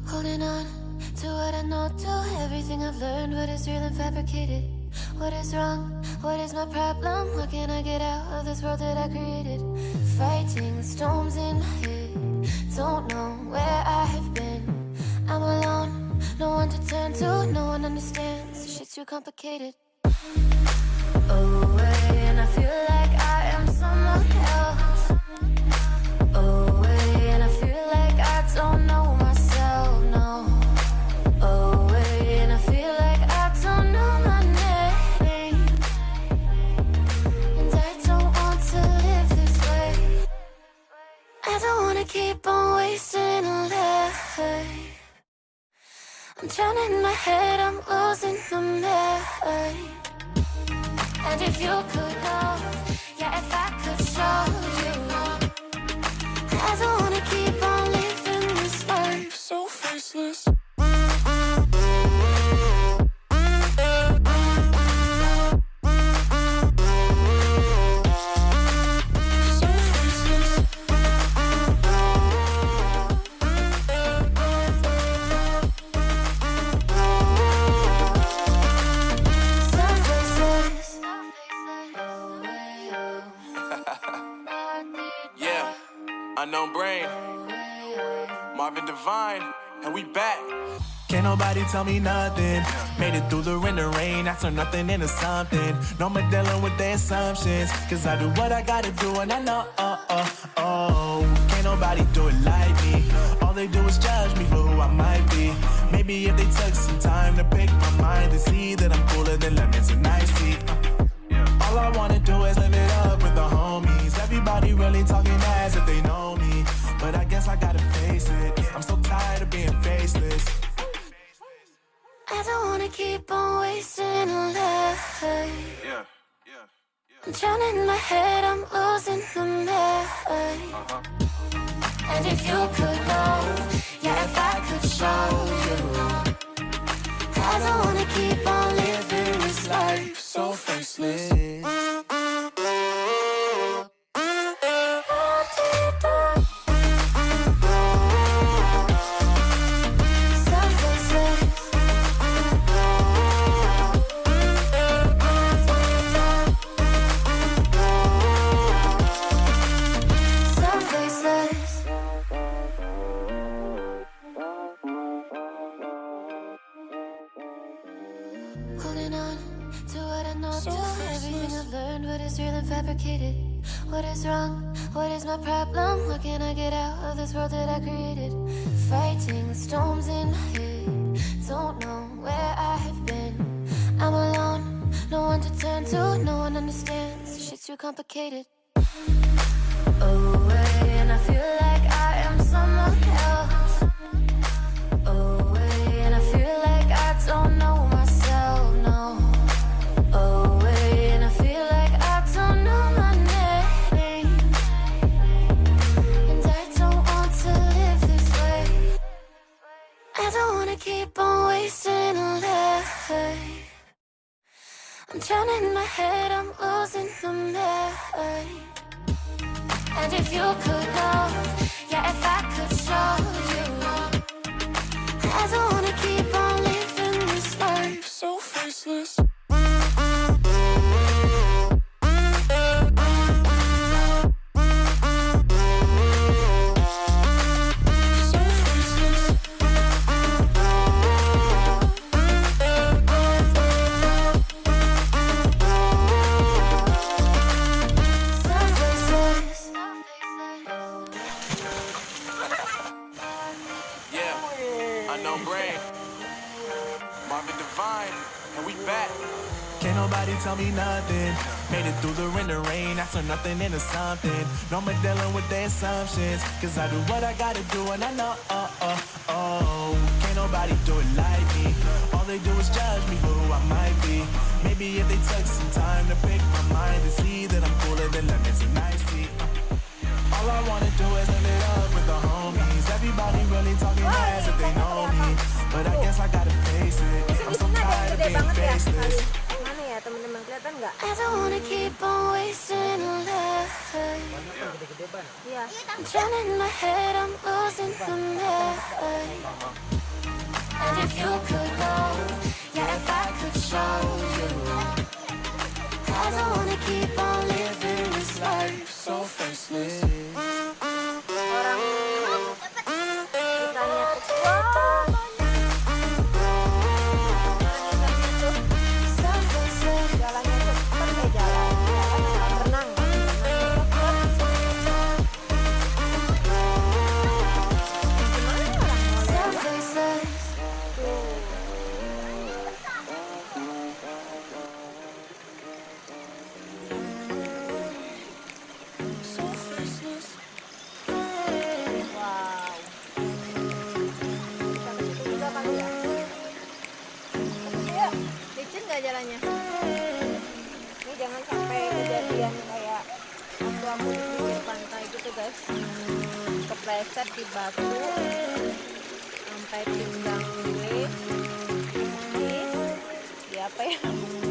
Holding on to what I know, to everything I've learned, what is real and fabricated. What is wrong? What is my problem? How can I get out of this world that I created? Fighting the storms in my head, don't know where I have been. I'm alone, no one to turn to, no one understands, this shit's too complicated. Away, and I feel like I am someone else. Away, and I feel like I don't know myself, no. Away, and I feel like I don't know my name. And I don't want to live this way. I don't wanna keep on wasting a life. I'm drowning in my head, I'm losing my mind. And if you could know, yeah, if I could show you, I don't wanna keep on living this life so faceless. Unknown brain, Marvin Divine, and we back. Can't nobody tell me nothing. Made it through the rain and rain, I turn nothing into something. No more dealing with their assumptions, cause I do what I gotta do and I know, can't nobody do it like me. All they do is judge me for who I might be. Maybe if they took some time to pick my mind, to see that I'm cooler than lemons and iced tea. All I wanna do is live it up with the homies. Everybody really talking as if they know me, but I guess I gotta face it. I'm so tired of being faceless. I don't wanna keep on wasting a life. I'm drowning in my head, I'm losing my mind. And if you could know, yeah, if I could show you, I don't wanna keep on living this life so faceless. Holding on to what I know, to everything I've learned, what is real and fabricated. What is wrong? What is my problem? How can I get out of this world that I created? Fighting the storms in my head, don't know where I have been. I'm alone, no one to turn to, no one understands, this shit's too complicated. Away, and I feel like I am someone else. Away, and I feel like I don't know myself, no. Away, and I feel like I don't know my name. And I don't want to live this way. I don't wanna keep on wasting a life. I'm drowning in my head, I'm losing my mind. And if you could know, yeah, if I could show you, I don't wanna keep on living this life so faceless. Unknown brain, Marvin Divine, and we back. Can't nobody tell me nothing. Made it through the rain and rain, I turn nothing into something. No more dealing with their assumptions, cause I do what I gotta do and I know, can't nobody do it like me. All they do is judge me for who I might be. Maybe if they took some time to pick my mind, to see that I'm cooler than lemons and iced tea. All I wanna do is live it up with the homies. Everybody really talking as if they know me, but I guess I gotta face it. I'm so tired of being faceless. Mana ya teman-teman, kelihatan nggak? I don't wanna keep on wasting a life. Iya. I'm drowning in my head, I'm losing my mind. kepleset di batu sampai pinggang gue. Ini di apa ya?